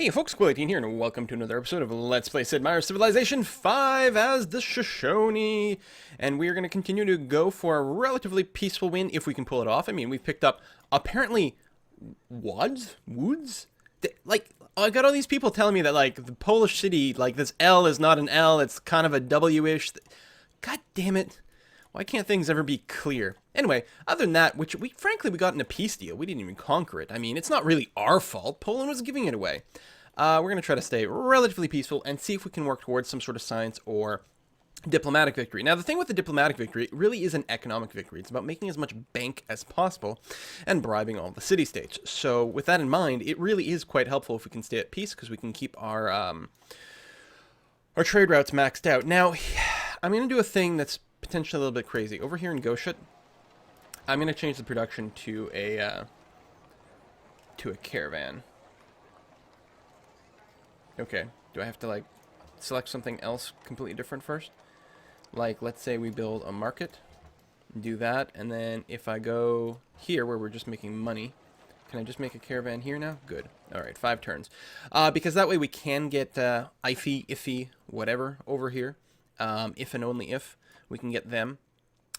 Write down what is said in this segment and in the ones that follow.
Hey folks, Quillian here, and welcome to another episode of Let's Play Sid Meier's Civilization 5 as the Shoshone. And we are going to continue to go for a relatively peaceful win if we can pull it off. I mean, we've picked up, apparently, woods? Like, I got all these people telling me that, like, the Polish city, like, this L is not an L, it's kind of a W-ish. God damn it. Why can't things ever be clear? Anyway, other than that, which frankly we got in a peace deal. We didn't even conquer it. I mean, it's not really our fault. Poland was giving it away. We're going to try to stay relatively peaceful and see if we can work towards some sort of science or diplomatic victory. Now, the thing with the diplomatic victory, it really is an economic victory. It's about making as much bank as possible and bribing all the city-states. So with that in mind, it really is quite helpful if we can stay at peace because we can keep our trade routes maxed out. Now, I'm going to do a thing that's potentially a little bit crazy. Over here in Goshut, I'm going to change the production to a caravan. Okay, do I have to, like, select something else completely different first? Like, let's say we build a market, do that, and then if I go here where we're just making money, can I just make a caravan here now? Good. Alright, 5 turns. Because that way we can get iffy, whatever, over here. If and only if we can get them.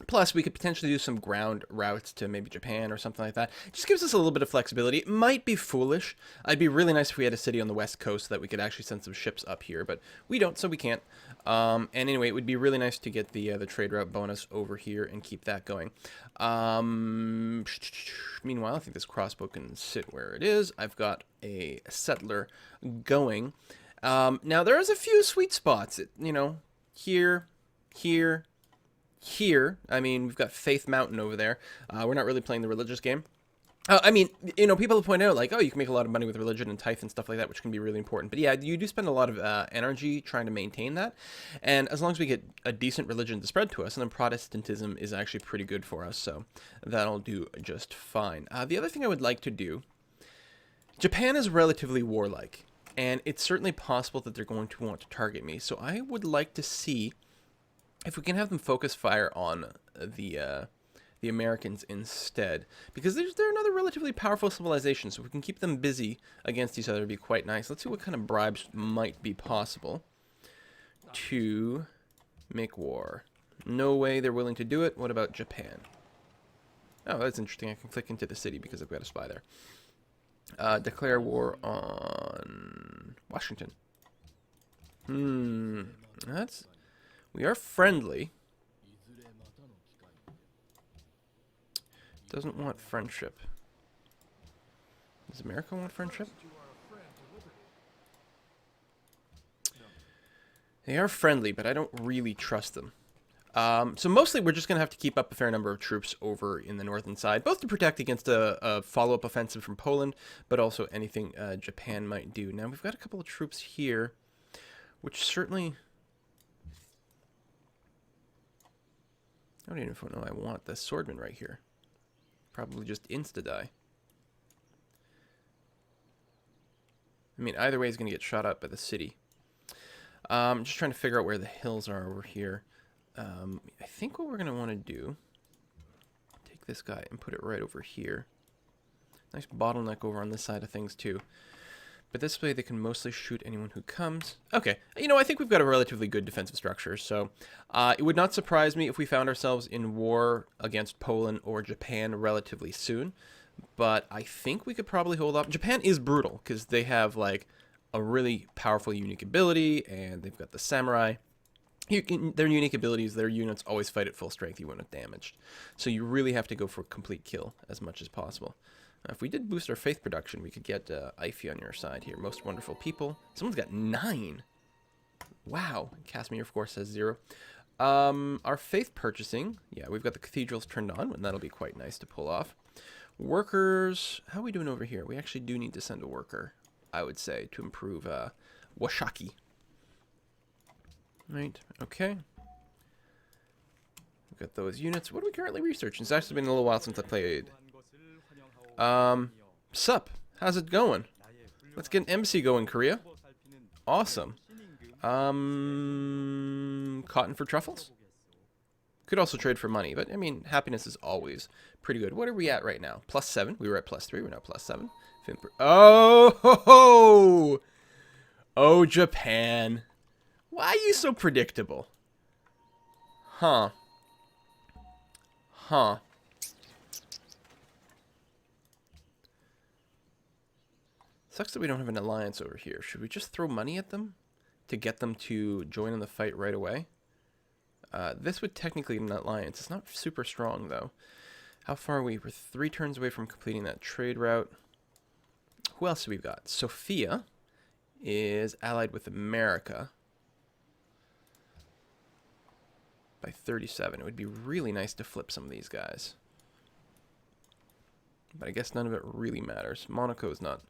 Plus, we could potentially do some ground routes to maybe Japan or something like that. It just gives us a little bit of flexibility. It might be foolish. It'd be really nice if we had a city on the west coast so that we could actually send some ships up here, but we don't, so we can't. And anyway, it would be really nice to get the trade route bonus over here and keep that going. Meanwhile, I think this crossbow can sit where it is. I've got a settler going. Now, there is a few sweet spots, you know, here. I mean, we've got Faith Mountain over there. We're not really playing the religious game. I mean, you know, people point out, like, oh, you can make a lot of money with religion and tithe and stuff like that, which can be really important. But yeah, you do spend a lot of energy trying to maintain that. And as long as we get a decent religion to spread to us, and then Protestantism is actually pretty good for us, so that'll do just fine. The other thing I would like to do, Japan is relatively warlike, and it's certainly possible that they're going to want to target me. So I would like to see if we can have them focus fire on the Americans instead, because they're another relatively powerful civilization, so if we can keep them busy against each other, it'd be quite nice. Let's see what kind of bribes might be possible to make war. No way they're willing to do it. What about Japan? Oh, that's interesting. I can click into the city because I've got a spy there. Declare war on Washington. We are friendly. Doesn't want friendship. Does America want friendship? They are friendly, but I don't really trust them. So mostly we're just going to have to keep up a fair number of troops over in the northern side, both to protect against a follow-up offensive from Poland, but also anything Japan might do. Now, we've got a couple of troops here, which certainly... I don't even know I want the swordman right here. Probably just insta-die. I mean, either way he's going to get shot up by the city. Just trying to figure out where the hills are over here. I think what we're going to want to do, take this guy and put it right over here. Nice bottleneck over on this side of things too. But this way they can mostly shoot anyone who comes. Okay, you know, I think we've got a relatively good defensive structure, so it would not surprise me if we found ourselves in war against Poland or Japan relatively soon. But I think we could probably hold off. Japan is brutal, because they have, like, a really powerful unique ability, and they've got the samurai. Their unique abilities, their units always fight at full strength even if damaged. So you really have to go for a complete kill as much as possible. If we did boost our faith production, we could get Ify on your side here. Most wonderful people. Someone's got 9. Wow. Casimir, of course, has 0. Our faith purchasing. Yeah, we've got the cathedrals turned on, and that'll be quite nice to pull off. Workers. How are we doing over here? We actually do need to send a worker, I would say, to improve Washaki. Right. Okay. We've got those units. What are we currently researching? It's actually been a little while since I played. Sup? How's it going? Let's get an embassy going, Korea. Awesome. Cotton for truffles? Could also trade for money, but I mean, happiness is always pretty good. What are we at right now? +7. We were at +3. We're now +7. Oh, ho, ho! Oh, Japan. Why are you so predictable? Huh. Huh. Sucks that we don't have an alliance over here. Should we just throw money at them to get them to join in the fight right away? This would technically be an alliance. It's not super strong, though. How far are we? We're 3 turns away from completing that trade route. Who else have we got? Sophia is allied with America by 37. It would be really nice to flip some of these guys. But I guess none of it really matters. Monaco is not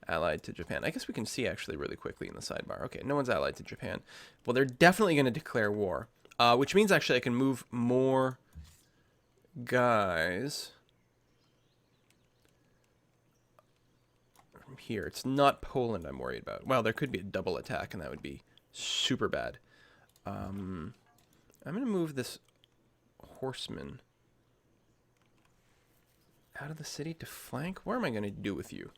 allied to Japan. I guess we can see actually really quickly in the sidebar. Okay, no one's allied to Japan. Well, they're definitely going to declare war, which means actually I can move more guys from here. It's not Poland I'm worried about. Well, there could be a double attack, and that would be super bad. I'm going to move this horseman out of the city to flank. What am I going to do with you?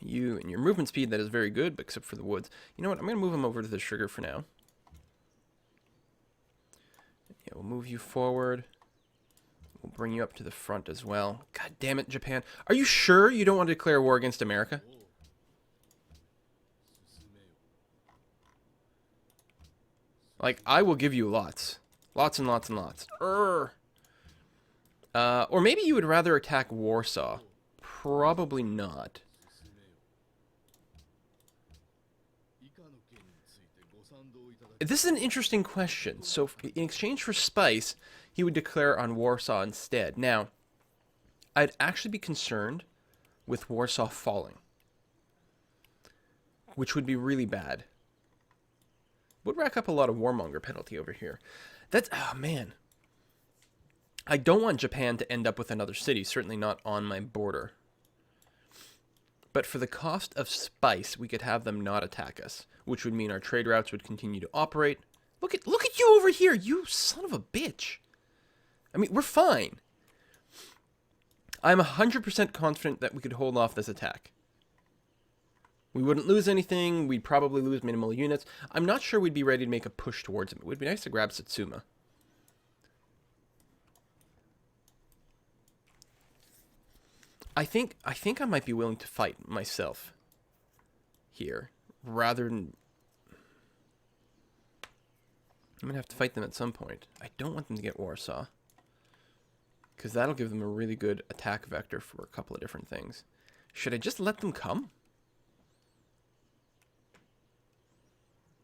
You and your movement speed, that is very good, but except for the woods. You know what? I'm going to move him over to the sugar for now. Yeah, we'll move you forward. We'll bring you up to the front as well. God damn it, Japan. Are you sure you don't want to declare war against America? Like, I will give you lots. Lots and lots and lots. Or maybe you would rather attack Warsaw. Probably not. This is an interesting question. So, in exchange for spice, he would declare on Warsaw instead. Now, I'd actually be concerned with Warsaw falling, which would be really bad. Would rack up a lot of warmonger penalty over here. That's, oh man. I don't want Japan to end up with another city, certainly not on my border. But for the cost of spice, we could have them not attack us, which would mean our trade routes would continue to operate. Look at you over here, you son of a bitch. I mean, we're fine. I'm 100% confident that we could hold off this attack. We wouldn't lose anything. We'd probably lose minimal units. I'm not sure we'd be ready to make a push towards him. It would be nice to grab Satsuma. I think I might be willing to fight myself here, rather than... I'm going to have to fight them at some point. I don't want them to get Warsaw, because that'll give them a really good attack vector for a couple of different things. Should I just let them come?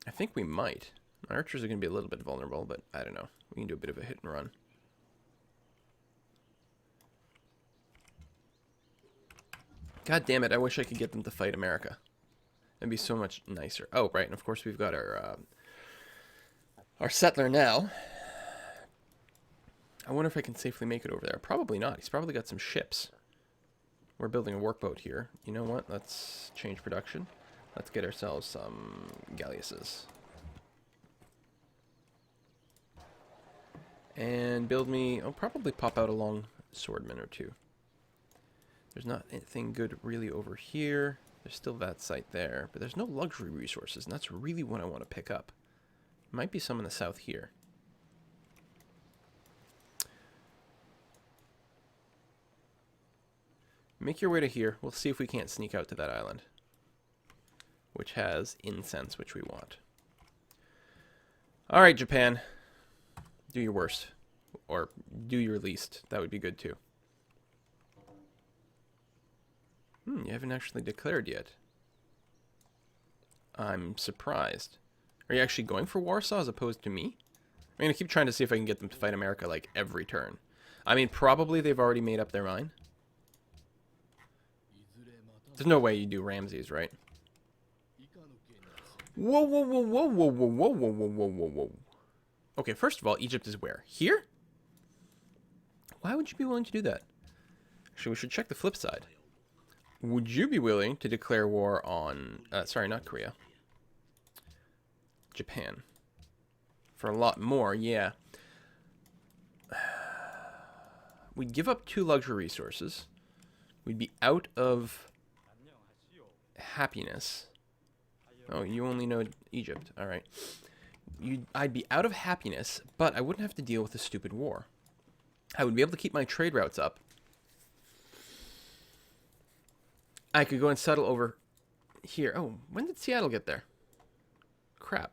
I think we might. My archers are going to be a little bit vulnerable, but I don't know. We can do a bit of a hit and run. God damn it, I wish I could get them to fight America. That'd be so much nicer. Oh, right, and of course we've got our settler now. I wonder if I can safely make it over there. Probably not. He's probably got some ships. We're building a workboat here. You know what? Let's change production. Let's get ourselves some galleasses. And build me... I'll probably pop out a long swordman or two. There's not anything good really over here. There's still that site there. But there's no luxury resources, and that's really what I want to pick up. Might be some in the south here. Make your way to here. We'll see if we can't sneak out to that island, which has incense, which we want. Alright, Japan. Do your worst. Or do your least. That would be good, too. You haven't actually declared yet. I'm surprised. Are you actually going for Warsaw as opposed to me? I'm going to keep trying to see if I can get them to fight America, like, every turn. I mean, probably they've already made up their mind. There's no way you do Ramses, right? Whoa, whoa, whoa, whoa, whoa, whoa, whoa, whoa, whoa, whoa, whoa, whoa. Okay, first of all, Egypt is where? Here? Why would you be willing to do that? Actually, we should check the flip side. Would you be willing to declare war on... sorry, not Korea. Japan. For a lot more, yeah. We'd give up 2 luxury resources. We'd be out of happiness. Oh, you only know Egypt. All right. I'd be out of happiness, but I wouldn't have to deal with a stupid war. I would be able to keep my trade routes up. I could go and settle over here. Oh, when did Seattle get there? Crap.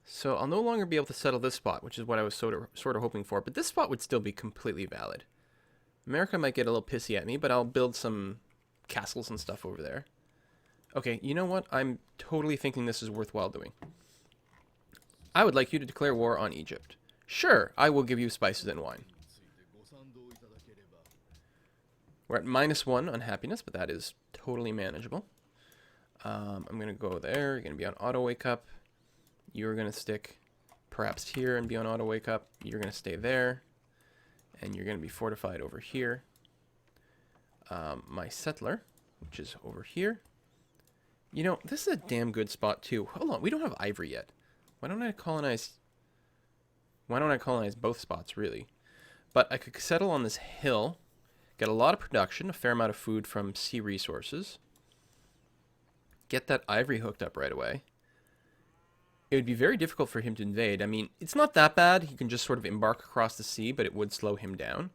So I'll no longer be able to settle this spot, which is what I was sort of hoping for. But this spot would still be completely valid. America might get a little pissy at me, but I'll build some castles and stuff over there. Okay, you know what? I'm totally thinking this is worthwhile doing. I would like you to declare war on Egypt. Sure, I will give you spices and wine. We're at -1 on happiness, but that is totally manageable. I'm going to go there. You're going to be on auto wake up. You're going to stick perhaps here and be on auto wake up. You're going to stay there. And you're going to be fortified over here. My settler, which is over here. You know, this is a damn good spot too. Hold on, we don't have ivory yet. Why don't I colonize both spots, really? But I could settle on this hill. Get a lot of production, a fair amount of food from sea resources. Get that ivory hooked up right away. It would be very difficult for him to invade. I mean, it's not that bad. He can just sort of embark across the sea, but it would slow him down.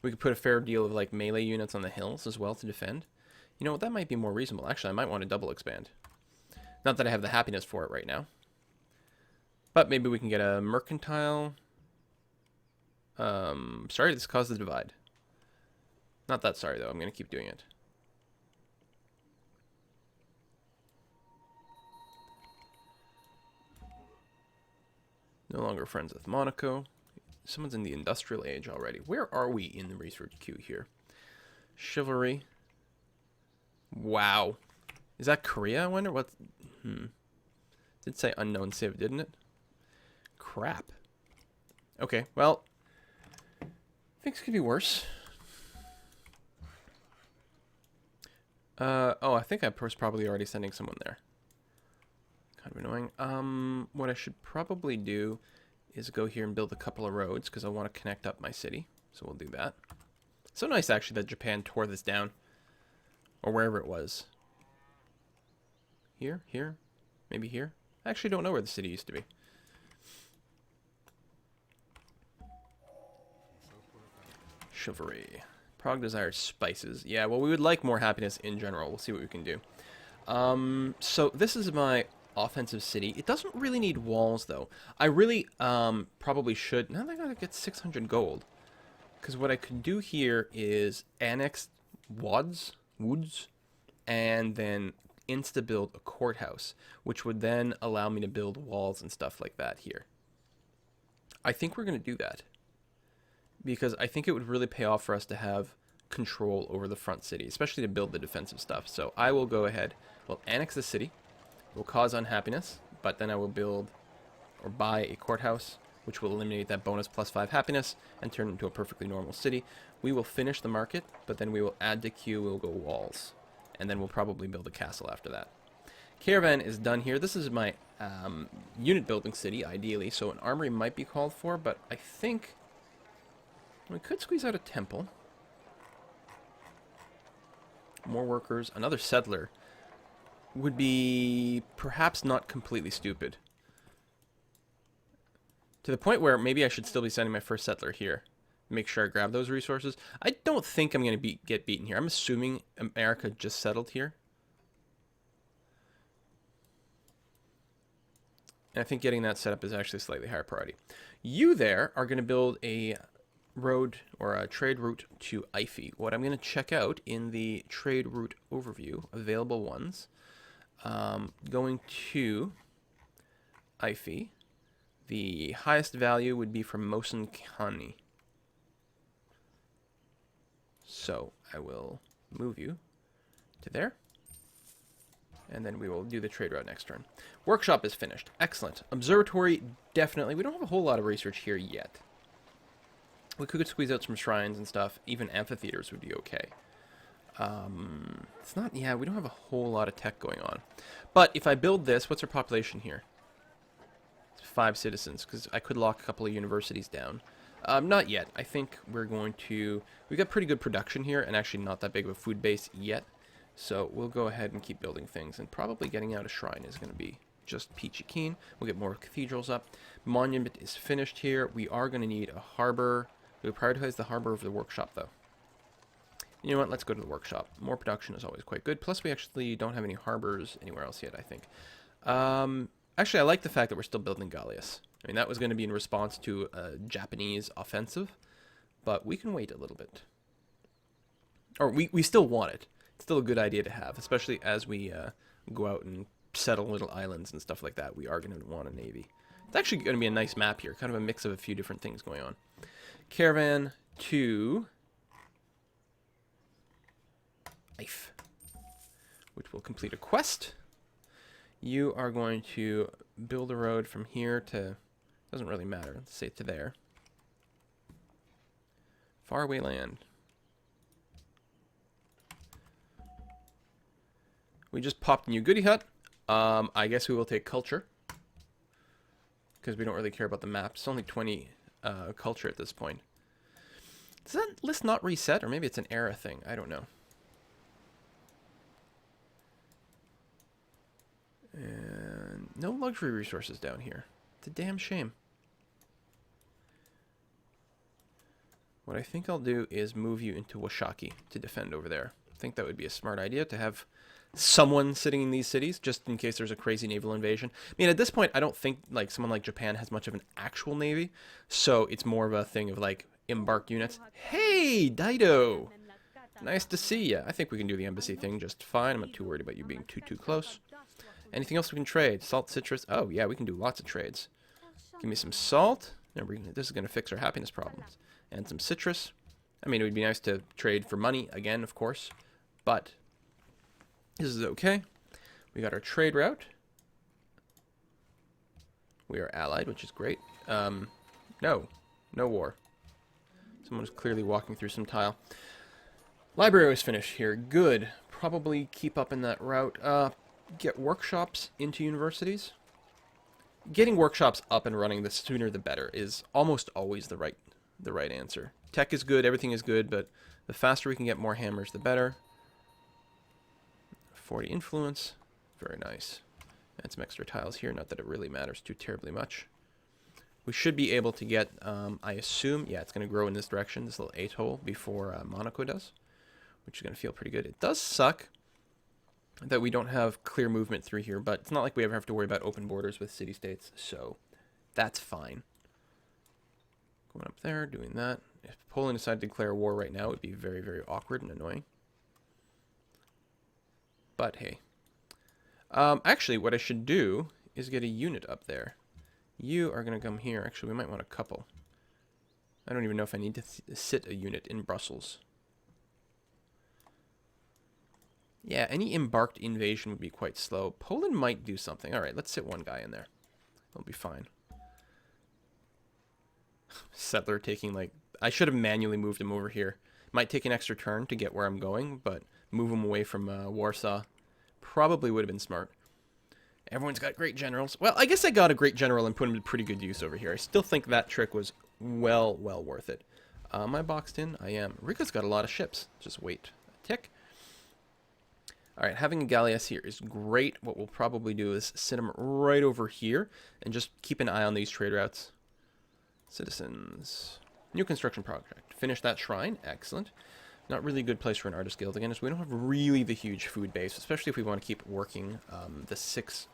We could put a fair deal of like melee units on the hills as well to defend. You know what, that might be more reasonable. Actually, I might want to double expand. Not that I have the happiness for it right now. But maybe we can get a mercantile. Sorry, this caused the divide. Not that sorry, though. I'm going to keep doing it. No longer friends with Monaco. Someone's in the industrial age already. Where are we in the research queue here? Chivalry. Wow. Is that Korea, I wonder? What? Did say unknown civ, didn't it? Crap. Okay, well, things could be worse. Oh, I think I was probably already sending someone there. Kind of annoying. What I should probably do is go here and build a couple of roads, because I want to connect up my city. So we'll do that. So nice, actually, that Japan tore this down. Or wherever it was. Here? Here? Maybe here? I actually don't know where the city used to be. Chivalry. Prague desires spices. Yeah, well, we would like more happiness in general. We'll see what we can do. So this is my offensive city. It doesn't really need walls, though. I really probably should. Now I gotta get 600 gold. Because what I could do here is annex woods, and then insta-build a courthouse, which would then allow me to build walls and stuff like that here. I think we're going to do that. Because I think it would really pay off for us to have control over the front city, especially to build the defensive stuff. So I will go ahead, we'll annex the city, will cause unhappiness, but then I will build or buy a courthouse, which will eliminate that bonus +5 happiness and turn it into a perfectly normal city. We will finish the market, but then we will add to queue, we'll go walls. And then we'll probably build a castle after that. Caravan is done here. This is my unit building city, ideally, so an armory might be called for, but I think we could squeeze out a temple. More workers. Another settler would be perhaps not completely stupid. To the point where maybe I should still be sending my first settler here. Make sure I grab those resources. I don't think I'm going to get beaten here. I'm assuming America just settled here. And I think getting that set up is actually a slightly higher priority. You there are going to build a road or a trade route to Ife. What I'm going to check out in the trade route overview, available ones, going to Ife, the highest value would be from Mosin Khani. So I will move you to there. And then we will do the trade route next turn. Workshop is finished. Excellent. Observatory, definitely. We don't have a whole lot of research here yet. We could squeeze out some shrines and stuff. Even amphitheaters would be okay. It's not, yeah, we don't have a whole lot of tech going on. But if I build this, what's our population here? It's 5 citizens, because I could lock a couple of universities down. Not yet. I think we're going to... We've got pretty good production here, and actually not that big of a food base yet. So we'll go ahead and keep building things, and probably getting out a shrine is going to be just peachy keen. We'll get more cathedrals up. Monument is finished here. We are going to need a harbor. We'll prioritize the harbor over the workshop, though. You know what? Let's go to the workshop. More production is always quite good. Plus, we actually don't have any harbors anywhere else yet, I think. Actually, I like the fact that we're still building Gallius. I mean, that was going to be in response to a Japanese offensive, but we can wait a little bit. Or we still want it. It's still a good idea to have, especially as we go out and settle little islands and stuff like that. We are going to want a navy. It's actually going to be a nice map here, kind of a mix of a few different things going on. Caravan to Life, which will complete a quest. You are going to build a road from here to, doesn't really matter, let's say to there. Faraway land. We just popped a new goodie hut. I guess we will take culture, because we don't really care about the map. It's only 20 culture at this point. Does that list not reset? Or maybe it's an era thing. I don't know. And no luxury resources down here. It's a damn shame. What I think I'll do is move you into Washaki to defend over there. I think that would be a smart idea to have someone sitting in these cities, just in case there's a crazy naval invasion. I mean, at this point, I don't think like someone like Japan has much of an actual navy, so it's more of a thing of like embarked units. Hey, Dido! Nice to see ya. I think we can do the embassy thing just fine. I'm not too worried about you being too close. Anything else we can trade? Salt, citrus. Oh, yeah, we can do lots of trades. Give me some salt. This is going to fix our happiness problems. And some citrus. I mean, it would be nice to trade for money again, of course. But this is okay. We got our trade route. We are allied, which is great. No war. Someone is clearly walking through some tile. Library was finished here. Good. Probably keep up in that route. Get workshops into universities. Getting workshops up and running, the sooner the better, is almost always the right answer. Tech is good, everything is good, but the faster we can get more hammers, the better. 40 influence. Very nice. And some extra tiles here, not that it really matters too terribly much. We should be able to get, I assume, yeah, it's going to grow in this direction, this little atoll, before Monaco does, which is going to feel pretty good. It does suck that we don't have clear movement through here, but it's not like we ever have to worry about open borders with city-states, so that's fine. Going up there, doing that. If Poland decided to declare war right now, it would be very, very awkward and annoying. But hey. Actually, what I should do is get a unit up there. You are going to come here. Actually, we might want a couple. I don't even know if I need to sit a unit in Brussels. Yeah, any embarked invasion would be quite slow. Poland might do something. All right, let's sit one guy in there. It'll be fine. Settler taking, like... I should have manually moved him over here. Might take an extra turn to get where I'm going, but move him away from Warsaw probably would have been smart. Everyone's got great generals. Well, I guess I got a great general and put him to pretty good use over here. I still think that trick was well worth it. Am I boxed in? I am. Riga's got a lot of ships. Just wait a tick. Alright, having a galleass here is great. What we'll probably do is sit them right over here and just keep an eye on these trade routes. Citizens. New construction project. Finish that shrine. Excellent. Not really a good place for an artist guild again, is we don't have really the huge food base, especially if we want to keep working the 6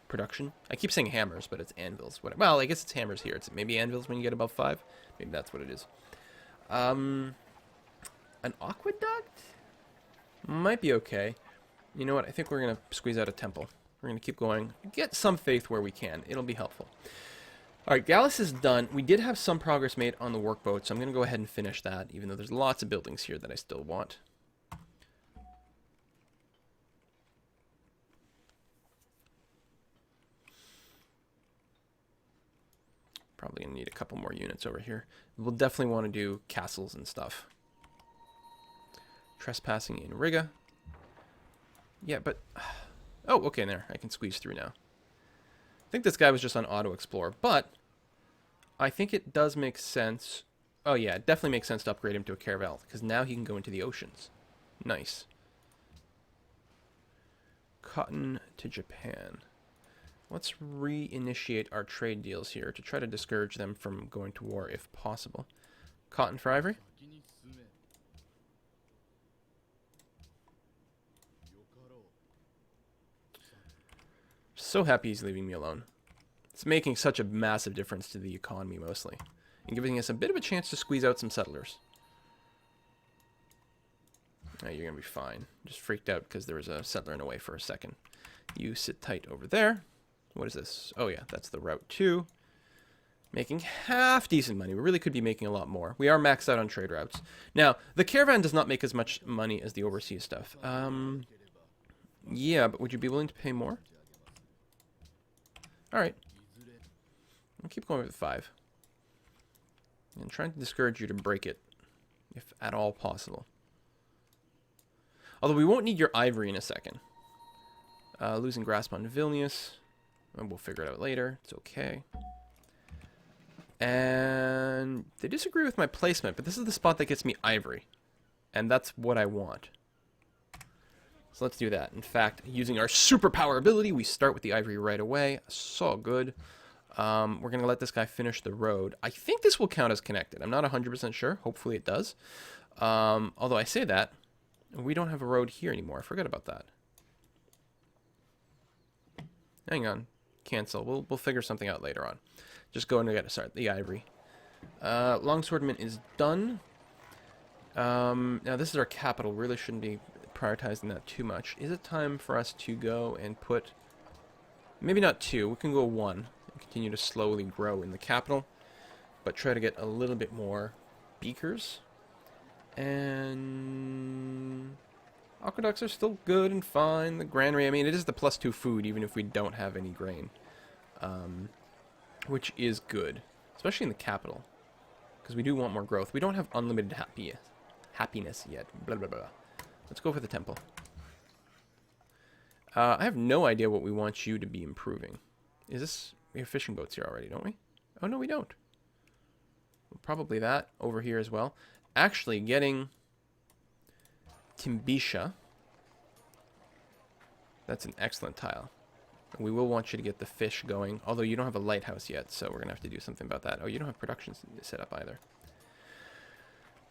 production. I keep saying hammers, but it's anvils. Well, I guess it's hammers here. It's maybe anvils when you get above 5. Maybe that's what it is. An aqueduct? Might be okay. You know what? I think we're going to squeeze out a temple. We're going to keep going. Get some faith where we can. It'll be helpful. Alright, Gallus is done. We did have some progress made on the workboat, so I'm going to go ahead and finish that, even though there's lots of buildings here that I still want. Probably going to need a couple more units over here. We'll definitely want to do castles and stuff. Trespassing in Riga. Yeah, but... Oh, okay, there. I can squeeze through now. I think this guy was just on auto-explore, but I think it does make sense. Oh, yeah, it definitely makes sense to upgrade him to a caravel, because now he can go into the oceans. Nice. Cotton to Japan. Let's reinitiate our trade deals here to try to discourage them from going to war if possible. Cotton for ivory. So happy he's leaving me alone. It's making such a massive difference to the economy mostly, and giving us a bit of a chance to squeeze out some settlers. Oh, you're going to be fine. Just freaked out because there was a settler in the way for a second. You sit tight over there. What is this? Oh yeah, that's the Route 2. Making half decent money. We really could be making a lot more. We are maxed out on trade routes. Now, the caravan does not make as much money as the overseas stuff. Yeah, but would you be willing to pay more? Alright. I'll keep going with 5. And trying to discourage you to break it, if at all possible. Although we won't need your ivory in a second. Losing grasp on Vilnius. And we'll figure it out later. It's okay. And they disagree with my placement, but this is the spot that gets me ivory. And that's what I want. So let's do that. In fact, using our superpower ability, we start with the ivory right away. So good. We're going to let this guy finish the road. I think this will count as connected. I'm not 100% sure. Hopefully it does. Although I say that, we don't have a road here anymore. I forgot about that. Hang on. Cancel. We'll figure something out later on. Just go and get start the ivory. Longswordman is done. Now this is our capital. Really shouldn't be prioritizing that too much. Is it time for us to go and put... Maybe not 2. We can go 1. And continue to slowly grow in the capital. But try to get a little bit more beakers. And... aqueducts are still good and fine. The granary, I mean, it is the +2 food, even if we don't have any grain. Which is good. Especially in the capital. Because we do want more growth. We don't have unlimited happiness yet. Blah, blah, blah. Let's go for the temple. I have no idea what we want you to be improving. Is this... We have fishing boats here already, don't we? Oh, no, we don't. Probably that over here as well. Actually, getting... Timbisha. That's an excellent tile. We will want you to get the fish going, although you don't have a lighthouse yet, so we're going to have to do something about that. Oh, you don't have production set up either.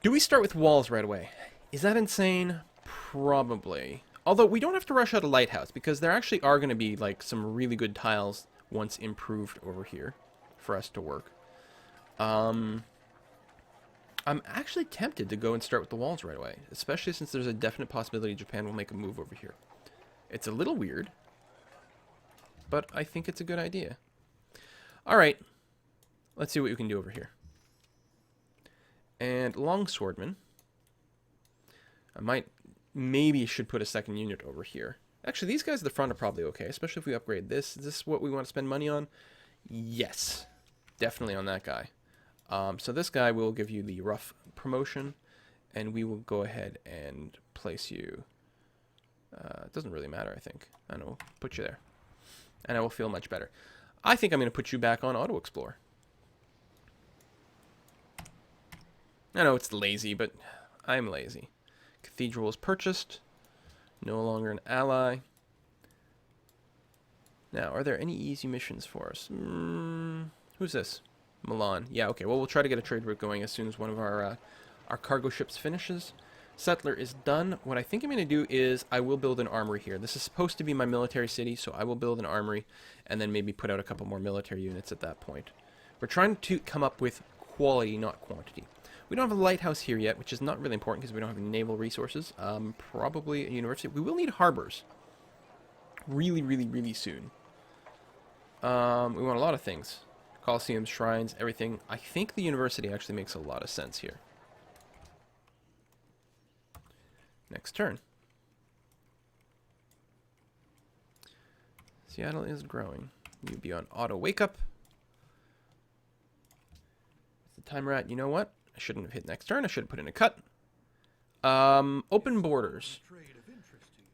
Do we start with walls right away? Is that insane? Probably. Although we don't have to rush out a lighthouse, because there actually are going to be like some really good tiles once improved over here for us to work. I'm actually tempted to go and start with the walls right away, especially since there's a definite possibility Japan will make a move over here. It's a little weird, but I think it's a good idea. Alright, let's see what we can do over here. And Longswordman, maybe should put a second unit over here. Actually, these guys at the front are probably okay, especially if we upgrade this. Is this what we want to spend money on? Yes, definitely on that guy. So this guy will give you the rough promotion, and we will go ahead and place you. It doesn't really matter, I think. I know, put you there. And I will feel much better. I think I'm going to put you back on Auto Explore. I know it's lazy, but I'm lazy. Cathedral is purchased. No longer an ally. Now, are there any easy missions for us? Who's this? Milan. Yeah, okay. Well, we'll try to get a trade route going as soon as one of our cargo ships finishes. Settler is done. What I think I'm going to do is I will build an armory here. This is supposed to be my military city, so I will build an armory and then maybe put out a couple more military units at that point. We're trying to come up with quality, not quantity. We don't have a lighthouse here yet, which is not really important because we don't have any naval resources. Probably a university. We will need harbors. Really, really, really soon. We want a lot of things. Colosseums, shrines, everything. I think the university actually makes a lot of sense here. Next turn. Seattle is growing. You be on auto wake up. What's the timer at? You know what? I shouldn't have hit next turn. I should have put in a cut. Open borders.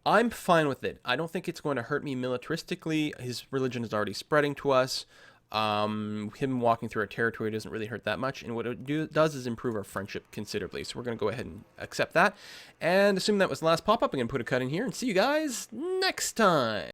I'm fine with it. I don't think it's going to hurt me militaristically. His religion is already spreading to us. Him walking through our territory doesn't really hurt that much, and what it does is improve our friendship considerably, so we're going to go ahead and accept that, and assume that was the last pop-up. I'm going to put a cut in here, and see you guys next next time.